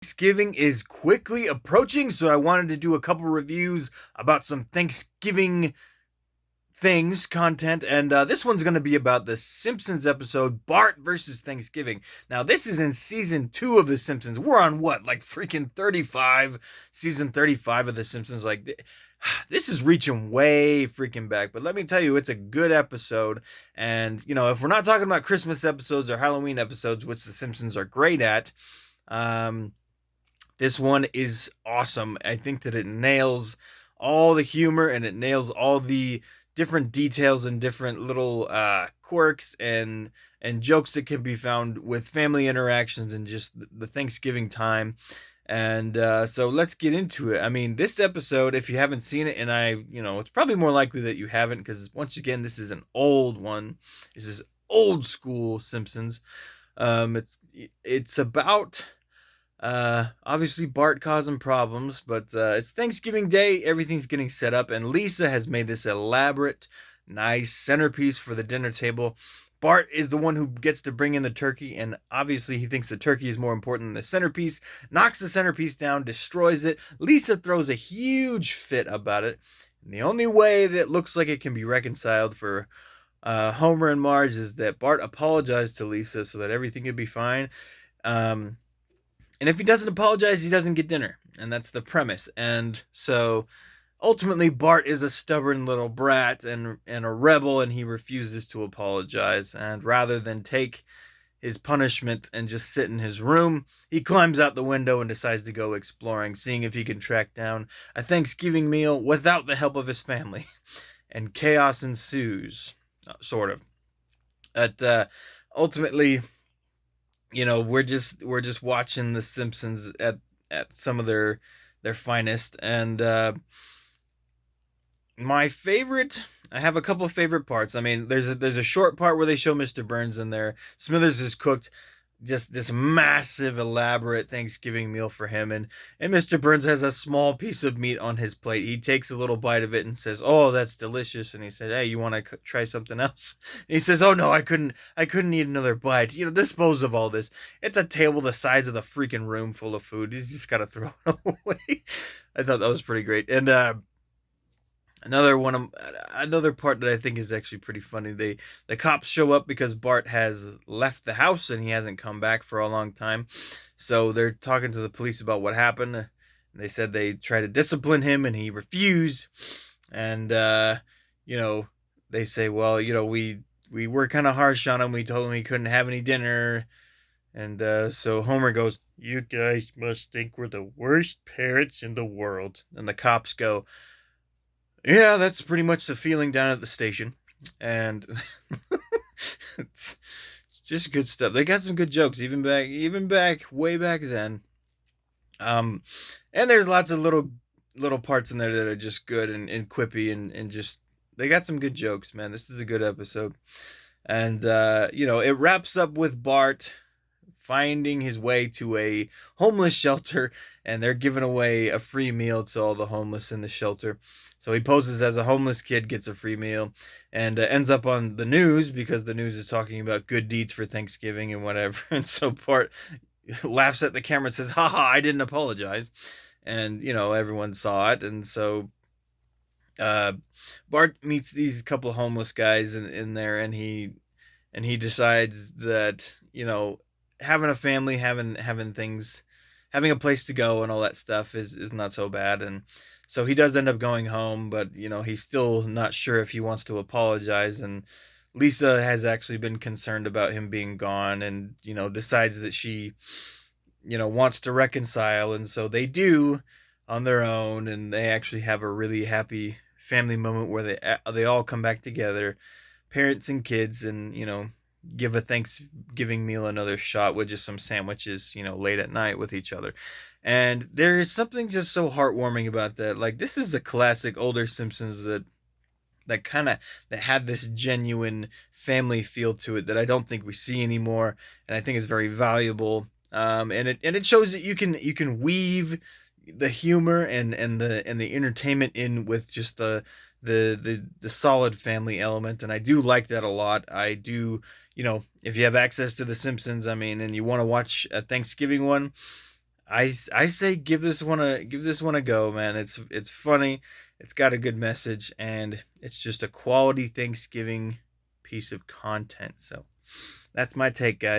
Thanksgiving is quickly approaching, so I wanted to do a couple reviews about some Thanksgiving things, content, and this one's going to be about the Simpsons episode Bart versus Thanksgiving. Now, this is in season 2 of The Simpsons. We're on what, like freaking 35, season 35 of The Simpsons. Like, this is reaching way freaking back, but let me tell you, it's a good episode. And, if we're not talking about Christmas episodes or Halloween episodes, which The Simpsons are great at, um, this one is awesome. I think that it nails all the humor and it nails all the different details and different little quirks and jokes that can be found with family interactions and just the Thanksgiving time. And so let's get into it. I mean, this episode, if you haven't seen it, and it's probably more likely that you haven't because once again, this is an old one. This is old school Simpsons. It's about obviously Bart causing problems, but it's Thanksgiving Day. Everything's getting set up, and Lisa has made this elaborate, nice centerpiece for the dinner table. Bart is the one who gets to bring in the turkey, and obviously he thinks the turkey is more important than the centerpiece. Knocks the centerpiece down, destroys it. Lisa throws a huge fit about it. And the only way that looks like it can be reconciled for Homer and Marge is that Bart apologized to Lisa so that everything could be fine. Um, and if he doesn't apologize, he doesn't get dinner. And that's the premise. And so ultimately, Bart is a stubborn little brat and a rebel, and he refuses to apologize. And rather than take his punishment and just sit in his room, he climbs out the window and decides to go exploring, seeing if he can track down a Thanksgiving meal without the help of his family. And chaos ensues, sort of. But ultimately, we're just watching the Simpsons at some of their finest. And my favorite, I have a couple of favorite parts. I mean, there's a short part where they show Mr. Burns in there. Smithers has cooked just this massive elaborate Thanksgiving meal for him, and Mr. Burns has a small piece of meat on his plate. He takes a little bite of it and says, "Oh, that's delicious." And he said, "Hey, you want to try something else?" And he says, "Oh no, I couldn't eat another bite. Dispose of all this. It's a table the size of the freaking room full of food. He's just got to throw it away." I thought that was pretty great. And another part that I think is actually pretty funny. The cops show up because Bart has left the house and he hasn't come back for a long time. So they're talking to the police about what happened. They said they tried to discipline him and he refused. And you know, they say, well, we were kind of harsh on him. We told him he couldn't have any dinner. And so Homer goes, "You guys must think we're the worst parents in the world." And the cops go, "Yeah, that's pretty much the feeling down at the station." And it's, it's just good stuff. They got some good jokes, even back way back then. Um, and there's lots of little parts in there that are just good and quippy and just they got some good jokes, man. This is a good episode. And it wraps up with Bart finding his way to a homeless shelter, and they're giving away a free meal to all the homeless in the shelter. So he poses as a homeless kid, gets a free meal, and ends up on the news because the news is talking about good deeds for Thanksgiving and whatever. And so Bart laughs at the camera and says, "Haha, I didn't apologize." And everyone saw it, and so uh, Bart meets these couple homeless guys in there, and he decides that having a family, having things, having a place to go, and all that stuff is not so bad. And so he does end up going home, but he's still not sure if he wants to apologize. And Lisa has actually been concerned about him being gone, and decides that she wants to reconcile, and so they do on their own, and they actually have a really happy family moment where they all come back together, parents and kids, and give a Thanksgiving meal another shot with just some sandwiches, late at night with each other. And there is something just so heartwarming about that. Like, this is a classic older Simpsons that kind of that had this genuine family feel to it that I don't think we see anymore, and I think it's very valuable. And it shows that you can weave the humor and the entertainment in with just the solid family element, and I do like that a lot. I do, if you have access to The Simpsons, I mean, and you want to watch a Thanksgiving one, I say give this one a go, man. It's funny. It's got a good message, and it's just a quality Thanksgiving piece of content. So that's my take, guys.